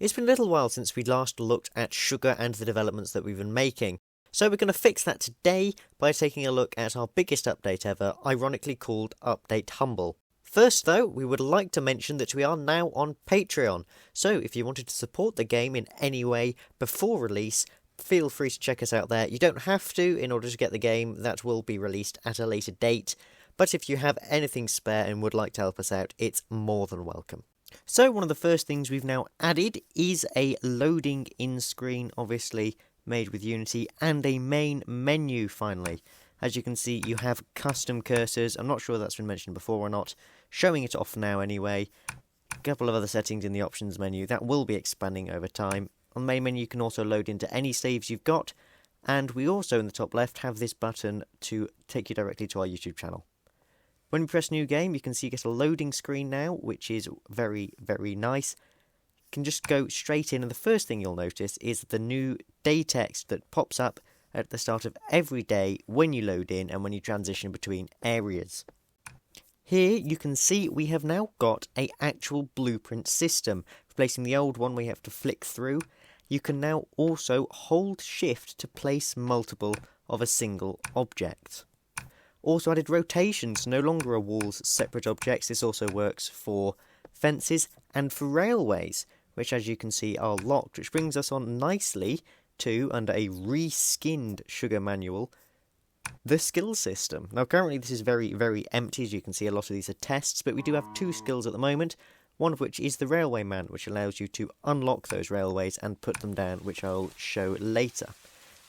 It's been a little while since we last looked at SUGA and the developments that we've been making, so we're going to fix that today by taking a look at our biggest update ever, ironically called Update Humble. First though, we would like to mention that we are now on Patreon, so if you wanted to support the game in any way before release, feel free to check us out there. You don't have to in order to get the game, that will be released at a later date, but if you have anything spare and would like to help us out, it's more than welcome. So one of the first things we've now added is a loading in screen, obviously made with Unity, and a main menu finally. As you can see, you have custom cursors. I'm not sure that's been mentioned before or not. Showing it off now anyway. A couple of other settings in the options menu. That will be expanding over time. On the main menu you can also load into any saves you've got. And we also in the top left have this button to take you directly to our YouTube channel. When we press new game, you can see you get a loading screen now, which is very, very nice. You can just go straight in, and the first thing you'll notice is the new day text that pops up at the start of every day when you load in and when you transition between areas. Here you can see we have now got an actual blueprint system. Replacing the old one we have to flick through. You can now also hold shift to place multiple of a single object. Also added rotations, no longer are walls separate objects. This also works for fences and for railways, which as you can see are locked, which brings us on nicely to, under a reskinned SUGA manual, the skill system. Now currently this is very, very empty. As you can see, a lot of these are tests, but we do have two skills at the moment, one of which is the Railwayman, which allows you to unlock those railways and put them down, which I'll show later.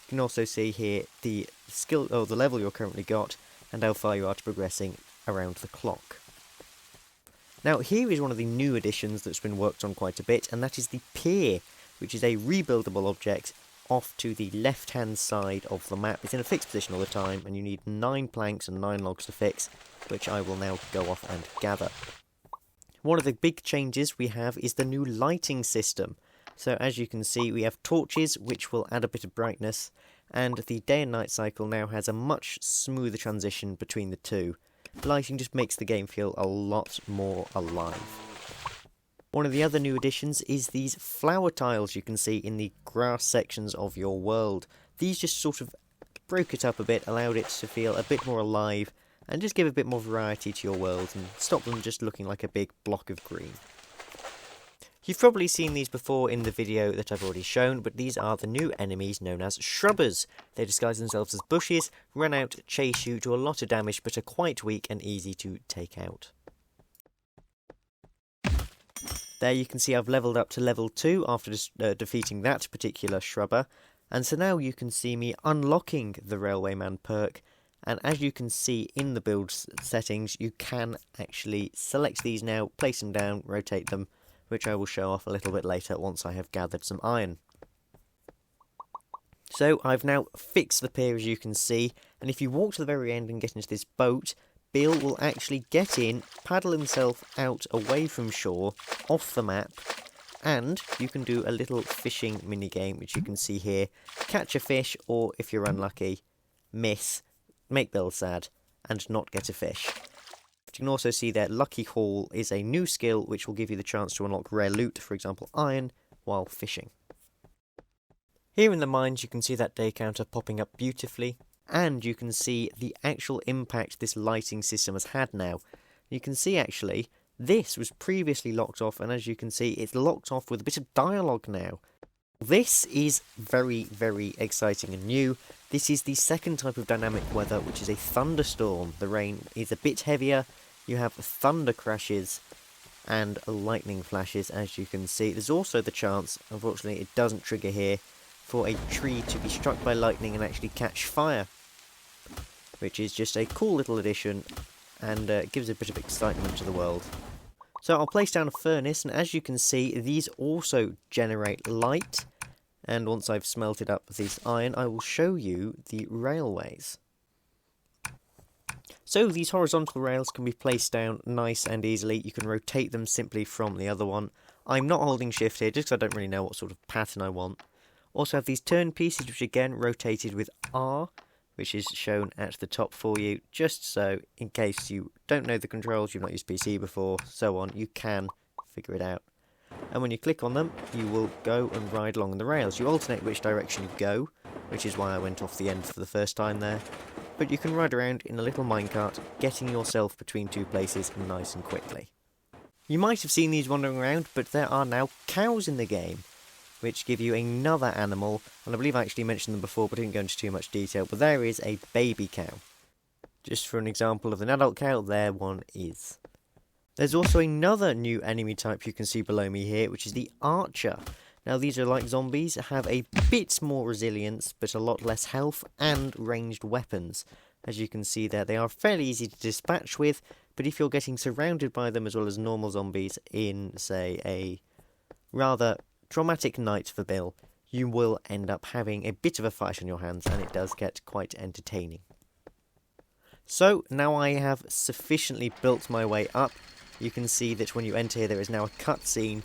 You can also see here the skill, or the level you're currently got, and how far you are to progressing around the clock. Now here is one of the new additions that's been worked on quite a bit, and that is the pier, which is a rebuildable object off to the left hand side of the map. It's in a fixed position all the time, and you need 9 planks and 9 logs to fix, which I will now go off and gather. One of the big changes we have is the new lighting system. So as you can see, we have torches which will add a bit of brightness, and the day and night cycle now has a much smoother transition between the two. Lighting just makes the game feel a lot more alive. One of the other new additions is these flower tiles you can see in the grass sections of your world. These just sort of broke it up a bit, allowed it to feel a bit more alive, and just give a bit more variety to your world and stop them just looking like a big block of green. You've probably seen these before in the video that I've already shown, but these are the new enemies known as shrubbers. They disguise themselves as bushes, run out, chase you, do a lot of damage, but are quite weak and easy to take out. There you can see I've leveled up to level 2 after defeating that particular shrubber, and so now you can see me unlocking the Railwayman perk, and as you can see in the build settings, you can actually select these now, place them down, rotate them, which I will show off a little bit later once I have gathered some iron. So I've now fixed the pier as you can see, and if you walk to the very end and get into this boat, Bill will actually get in, paddle himself out away from shore, off the map, and you can do a little fishing minigame, which you can see here. Catch a fish, or if you're unlucky, miss, make Bill sad, and not get a fish. You can also see that Lucky Haul is a new skill which will give you the chance to unlock rare loot, for example iron, while fishing. Here in the mines you can see that day counter popping up beautifully, and you can see the actual impact this lighting system has had now. You can see actually, this was previously locked off, and as you can see it's locked off with a bit of dialogue now. This is very, very exciting and new. This is the second type of dynamic weather, which is a thunderstorm. The rain is a bit heavier, you have thunder crashes and lightning flashes, as you can see. There's also the chance, unfortunately it doesn't trigger here, for a tree to be struck by lightning and actually catch fire, which is just a cool little addition and gives a bit of excitement to the world. So I'll place down a furnace, and as you can see these also generate light, and once I've smelted up this iron I will show you the railways. So these horizontal rails can be placed down nice and easily. You can rotate them simply from the other one. I'm not holding shift here just because I don't really know what sort of pattern I want. Also have these turn pieces, which again rotated with R, which is shown at the top for you, just so in case you don't know the controls, you've not used PC before, so on, you can figure it out. and when you click on them, you will go and ride along the rails. You alternate which direction you go, which is why I went off the end for the first time there. But you can ride around in a little minecart, getting yourself between two places nice and quickly. You might have seen these wandering around, but there are now cows in the game, which give you another animal, and I believe I actually mentioned them before, but I didn't go into too much detail, but there is a baby cow. Just for an example of an adult cow, there one is. There's also another new enemy type you can see below me here, which is the archer. Now these are like zombies, have a bit more resilience, but a lot less health and ranged weapons. As you can see there, they are fairly easy to dispatch with, but if you're getting surrounded by them as well as normal zombies in, say, a rather traumatic night for Bill, you will end up having a bit of a fight on your hands, and it does get quite entertaining. So, now I have sufficiently built my way up. You can see that when you enter here, there is now a cutscene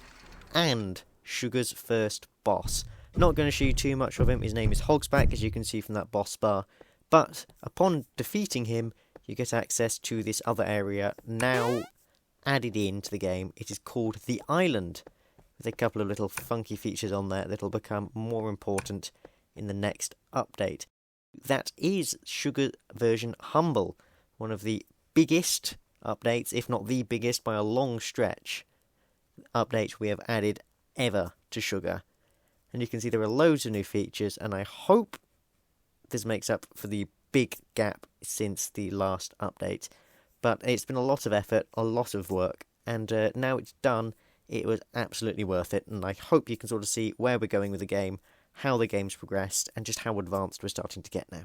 and Sugar's first boss. Not going to show you too much of him. His name is Hogsback, as you can see from that boss bar. But upon defeating him, you get access to this other area now added into the game. It is called the Island, with a couple of little funky features on there that will become more important in the next update. That is Sugar version Humble, one of the biggest updates, if not the biggest by a long stretch, update we have added ever to Sugar. And you can see there are loads of new features, and I hope this makes up for the big gap since the last update. But it's been a lot of effort, a lot of work, and now it's done. It was absolutely worth it, and I hope you can sort of see where we're going with the game, how the game's progressed, and just how advanced we're starting to get now.